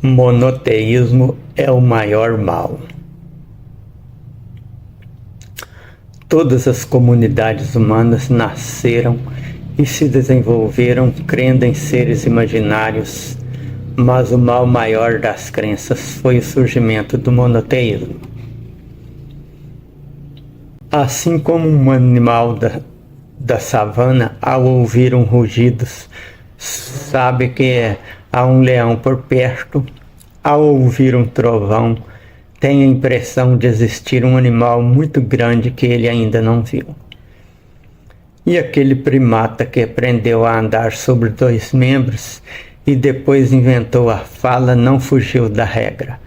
Monoteísmo é o maior mal. Todas as comunidades humanas nasceram e se desenvolveram crendo em seres imaginários, mas o mal maior das crenças foi o surgimento do monoteísmo. Assim como um animal da savana, ao ouvir rugidos, sabe que há um leão por perto, ao ouvir um trovão, tem a impressão de existir um animal muito grande que ele ainda não viu. E aquele primata que aprendeu a andar sobre dois membros e depois inventou a fala não fugiu da regra.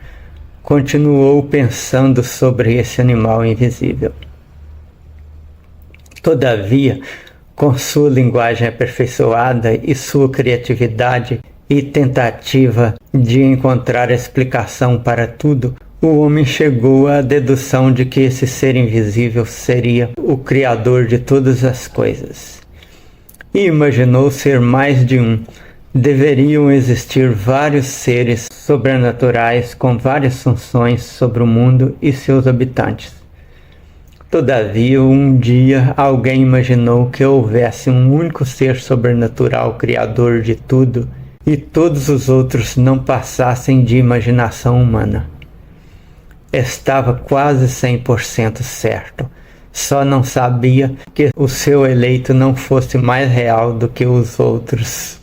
Continuou pensando sobre esse animal invisível. Todavia, com sua linguagem aperfeiçoada e sua criatividade e tentativa de encontrar explicação para tudo, o homem chegou à dedução de que esse ser invisível seria o Criador de todas as coisas. E imaginou ser mais de um. Deveriam existir vários seres sobrenaturais com várias funções sobre o mundo e seus habitantes. Todavia, um dia alguém imaginou que houvesse um único ser sobrenatural criador de tudo e todos os outros não passassem de imaginação humana. Estava quase 100% certo, só não sabia que o seu eleito não fosse mais real do que os outros.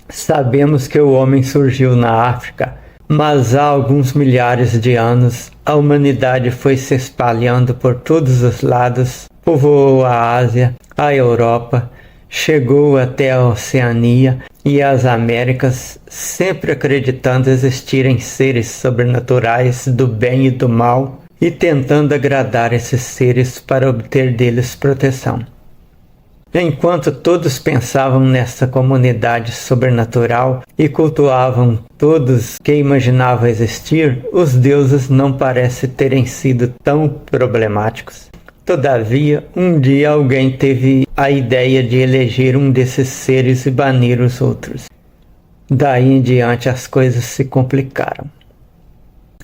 Sabemos que o homem surgiu na África, mas há alguns milhares de anos a humanidade foi se espalhando por todos os lados, povoou a Ásia, a Europa, chegou até a Oceania e as Américas, sempre acreditando existirem seres sobrenaturais do bem e do mal e tentando agradar esses seres para obter deles proteção. Enquanto todos pensavam nessa comunidade sobrenatural e cultuavam todos que imaginavam existir, os deuses não parecem terem sido tão problemáticos. Todavia, um dia alguém teve a ideia de eleger um desses seres e banir os outros. Daí em diante as coisas se complicaram.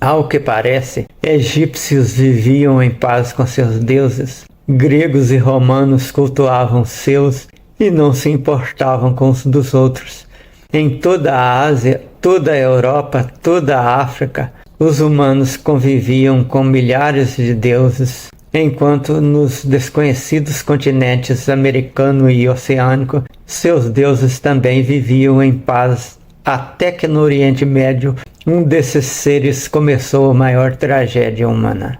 Ao que parece, egípcios viviam em paz com seus deuses, gregos e romanos cultuavam seus e não se importavam com os dos outros. Em toda a Ásia, toda a Europa, toda a África, os humanos conviviam com milhares de deuses, enquanto nos desconhecidos continentes americano e oceânico, seus deuses também viviam em paz, até que no Oriente Médio, um desses seres começou a maior tragédia humana.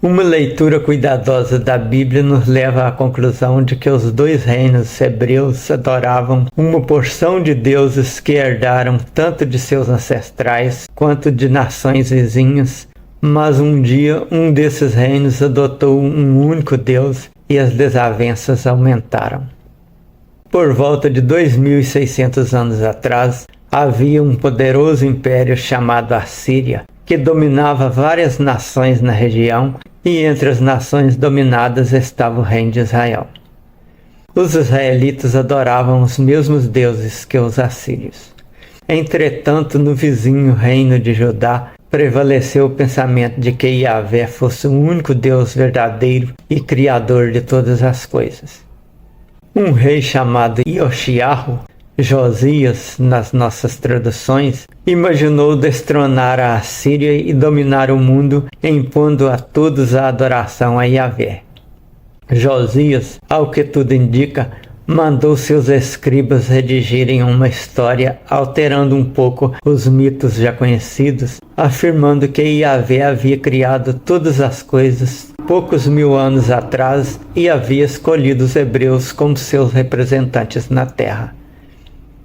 Uma leitura cuidadosa da Bíblia nos leva à conclusão de que os dois reinos hebreus adoravam uma porção de deuses que herdaram tanto de seus ancestrais quanto de nações vizinhas, mas um dia um desses reinos adotou um único Deus e as desavenças aumentaram. Por volta de 2.600 anos atrás, havia um poderoso império chamado Assíria, que dominava várias nações na região, e entre as nações dominadas estava o reino de Israel. Os israelitas adoravam os mesmos deuses que os assírios. Entretanto, no vizinho reino de Judá, prevaleceu o pensamento de que Yahvé fosse o único Deus verdadeiro e criador de todas as coisas. Um rei chamado Ioshiahu, Josias, nas nossas traduções, imaginou destronar a Assíria e dominar o mundo, impondo a todos a adoração a Yahvé. Josias, ao que tudo indica, mandou seus escribas redigirem uma história alterando um pouco os mitos já conhecidos, afirmando que Yahvé havia criado todas as coisas poucos mil anos atrás e havia escolhido os hebreus como seus representantes na terra.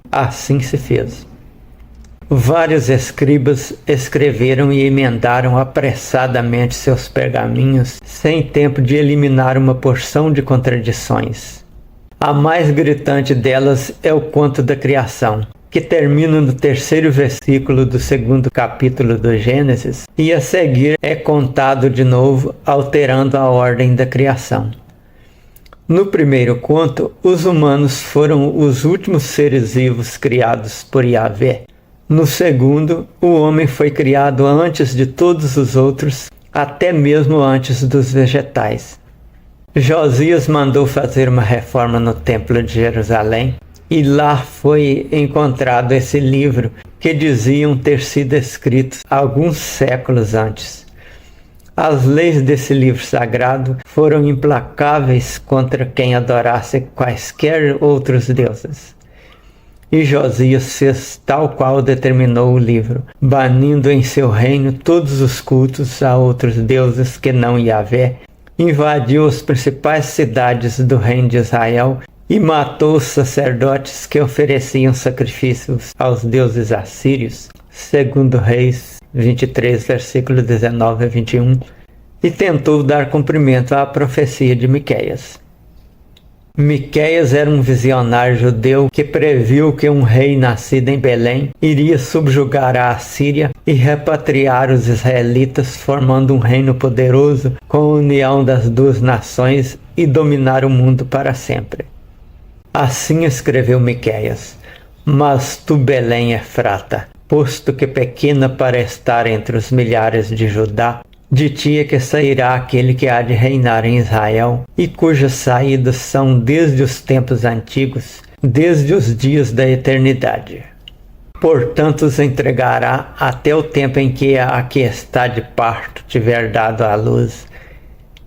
Assim se fez. Vários escribas escreveram e emendaram apressadamente seus pergaminhos, sem tempo de eliminar uma porção de contradições. A mais gritante delas é o conto da criação, que termina no 3º versículo do 2º capítulo do Gênesis, e a seguir é contado de novo, alterando a ordem da criação. No primeiro conto, os humanos foram os últimos seres vivos criados por Yahvé. No segundo, o homem foi criado antes de todos os outros, até mesmo antes dos vegetais. Josias mandou fazer uma reforma no Templo de Jerusalém, e lá foi encontrado esse livro que diziam ter sido escrito alguns séculos antes. As leis desse livro sagrado foram implacáveis contra quem adorasse quaisquer outros deuses. E Josias fez tal qual determinou o livro, banindo em seu reino todos os cultos a outros deuses que não Yahvé, invadiu as principais cidades do reino de Israel e matou os sacerdotes que ofereciam sacrifícios aos deuses assírios, segundo Reis 23, versículos 19 a 21, e tentou dar cumprimento à profecia de Miqueias. Miqueias era um visionário judeu que previu que um rei nascido em Belém iria subjugar a Assíria e repatriar os israelitas, formando um reino poderoso com a união das duas nações e dominar o mundo para sempre. Assim escreveu Miqueias: Mas tu, Belém Efrata, posto que pequena para estar entre os milhares de Judá, de ti é que sairá aquele que há de reinar em Israel, e cujas saídas são desde os tempos antigos, desde os dias da eternidade. Portanto os entregará até o tempo em que a que está de parto tiver dado à luz.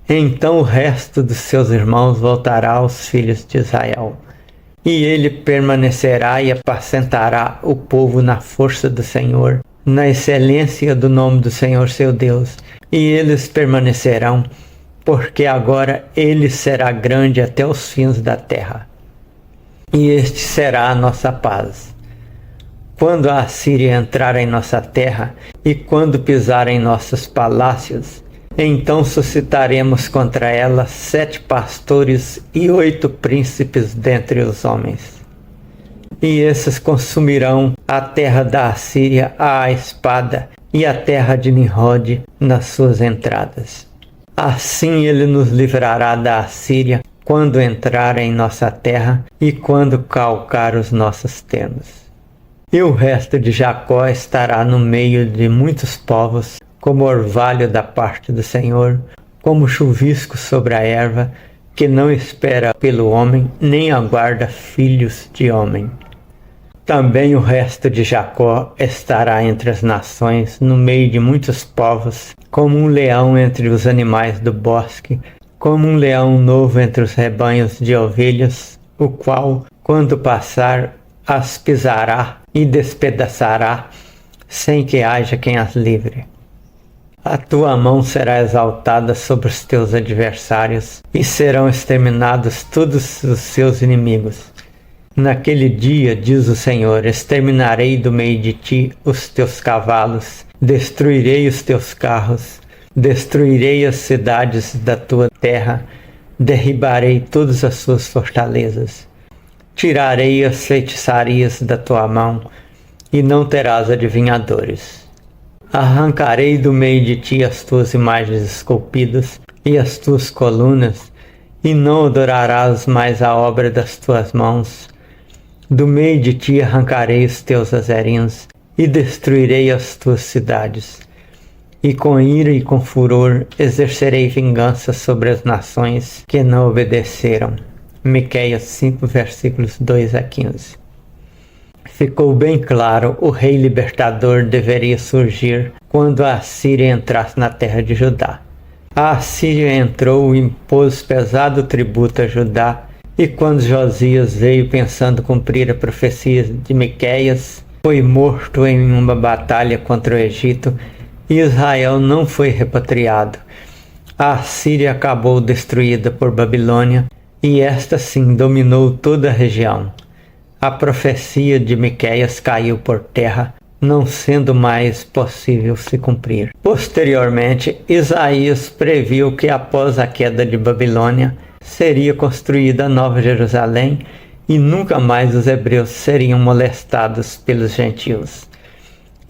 Então o resto dos seus irmãos voltará aos filhos de Israel. E ele permanecerá e apacentará o povo na força do Senhor, na excelência do nome do Senhor seu Deus, e eles permanecerão, porque agora ele será grande até os fins da terra. E este será a nossa paz. Quando a Assíria entrar em nossa terra, e quando pisar em nossos palácios, então suscitaremos contra ela 7 pastores e 8 príncipes dentre os homens. E esses consumirão a terra da Assíria à espada, e a terra de Nimrod nas suas entradas. Assim ele nos livrará da Assíria quando entrar em nossa terra e quando calcar os nossos termos. E o resto de Jacó estará no meio de muitos povos, como orvalho da parte do Senhor, como chuvisco sobre a erva, que não espera pelo homem, nem aguarda filhos de homem. Também o resto de Jacó estará entre as nações, no meio de muitos povos, como um leão entre os animais do bosque, como um leão novo entre os rebanhos de ovelhas, o qual, quando passar, as pisará e despedaçará, sem que haja quem as livre. A tua mão será exaltada sobre os teus adversários, e serão exterminados todos os seus inimigos. Naquele dia, diz o Senhor, exterminarei do meio de ti os teus cavalos, destruirei os teus carros, destruirei as cidades da tua terra, derribarei todas as suas fortalezas. Tirarei as feitiçarias da tua mão, e não terás adivinhadores. Arrancarei do meio de ti as tuas imagens esculpidas e as tuas colunas, e não adorarás mais a obra das tuas mãos. Do meio de ti arrancarei os teus azerim e destruirei as tuas cidades. E com ira e com furor exercerei vingança sobre as nações que não obedeceram. Miqueias 5, versículos 2 a 15. Ficou bem claro, o rei libertador deveria surgir quando a Assíria entrasse na terra de Judá. A Assíria entrou e impôs pesado tributo a Judá, e quando Josias veio pensando cumprir a profecia de Miqueias, foi morto em uma batalha contra o Egito, e Israel não foi repatriado. A Assíria acabou destruída por Babilônia, e esta sim dominou toda a região. A profecia de Miqueias caiu por terra, não sendo mais possível se cumprir. Posteriormente, Isaías previu que após a queda de Babilônia, seria construída a Nova Jerusalém e nunca mais os hebreus seriam molestados pelos gentios.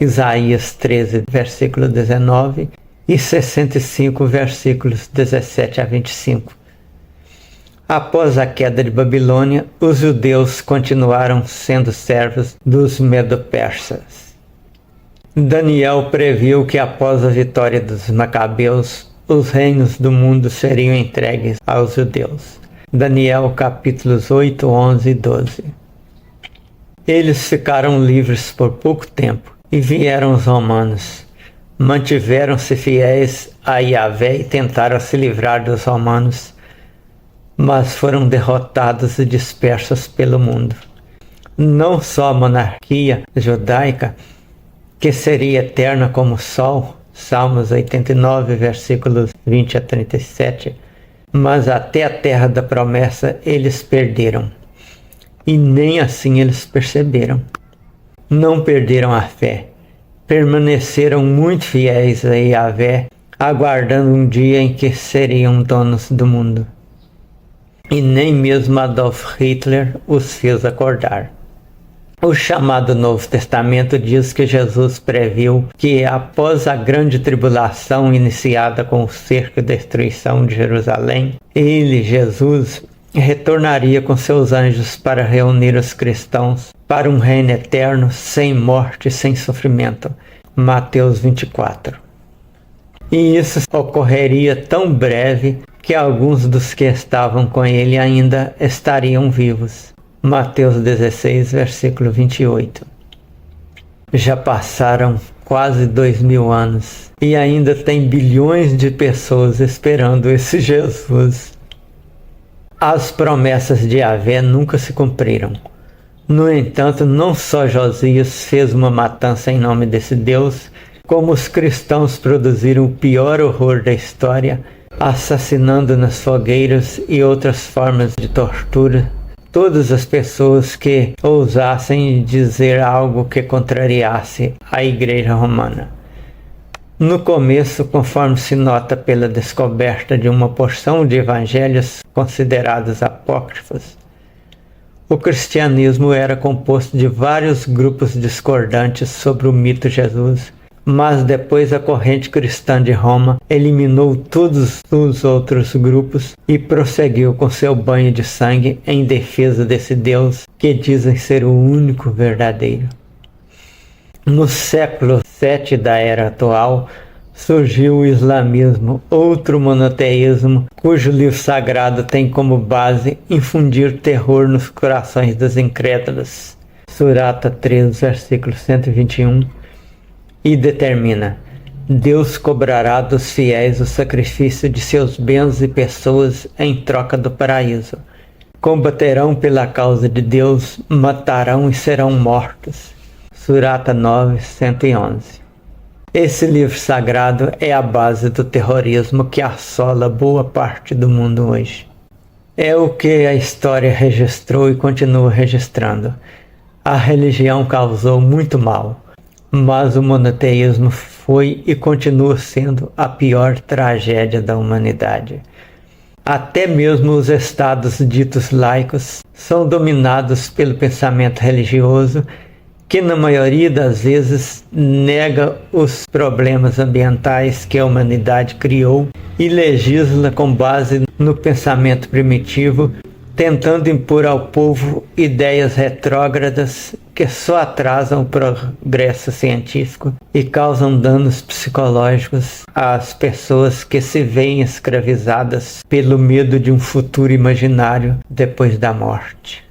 Isaías 13, versículo 19 e 65, versículos 17 a 25. Após a queda de Babilônia, os judeus continuaram sendo servos dos medo-persas. Daniel previu que após a vitória dos Macabeus, os reinos do mundo seriam entregues aos judeus. Daniel capítulos 8, 11 e 12. Eles ficaram livres por pouco tempo, e vieram os romanos. Mantiveram-se fiéis a Yahvé e tentaram se livrar dos romanos, mas foram derrotados e dispersos pelo mundo. Não só a monarquia judaica, que seria eterna como o sol, Salmos 89, versículos 20 a 37, mas até a terra da promessa eles perderam. E nem assim eles perceberam. Não perderam a fé. Permaneceram muito fiéis a Yahvé, aguardando um dia em que seriam donos do mundo. E nem mesmo Adolf Hitler os fez acordar. O chamado Novo Testamento diz que Jesus previu que após a grande tribulação iniciada com o cerco e destruição de Jerusalém, ele, Jesus, retornaria com seus anjos para reunir os cristãos para um reino eterno, sem morte e sem sofrimento. Mateus 24. E isso ocorreria tão breve que alguns dos que estavam com ele ainda estariam vivos. Mateus 16, versículo 28. Já passaram quase 2000 anos e ainda tem bilhões de pessoas esperando esse Jesus. As promessas de Yahvé nunca se cumpriram. No entanto, não só Josias fez uma matança em nome desse Deus, como os cristãos produziram o pior horror da história, assassinando nas fogueiras e outras formas de tortura todas as pessoas que ousassem dizer algo que contrariasse a Igreja Romana. No começo, conforme se nota pela descoberta de uma porção de evangelhos considerados apócrifos, o cristianismo era composto de vários grupos discordantes sobre o mito Jesus, mas depois a corrente cristã de Roma eliminou todos os outros grupos e prosseguiu com seu banho de sangue em defesa desse Deus que dizem ser o único verdadeiro. No século VII da era atual, surgiu o islamismo, outro monoteísmo cujo livro sagrado tem como base infundir terror nos corações dos incrédulos. Surata 3, versículo 121. E determina: Deus cobrará dos fiéis o sacrifício de seus bens e pessoas em troca do paraíso. Combaterão pela causa de Deus, matarão e serão mortos. Surata 9, 111. Esse livro sagrado é a base do terrorismo que assola boa parte do mundo hoje. É o que a história registrou e continua registrando. A religião causou muito mal, mas o monoteísmo foi e continua sendo a pior tragédia da humanidade. Até mesmo os estados ditos laicos são dominados pelo pensamento religioso, que na maioria das vezes nega os problemas ambientais que a humanidade criou e legisla com base no pensamento primitivo, tentando impor ao povo ideias retrógradas que só atrasam o progresso científico e causam danos psicológicos às pessoas que se veem escravizadas pelo medo de um futuro imaginário depois da morte.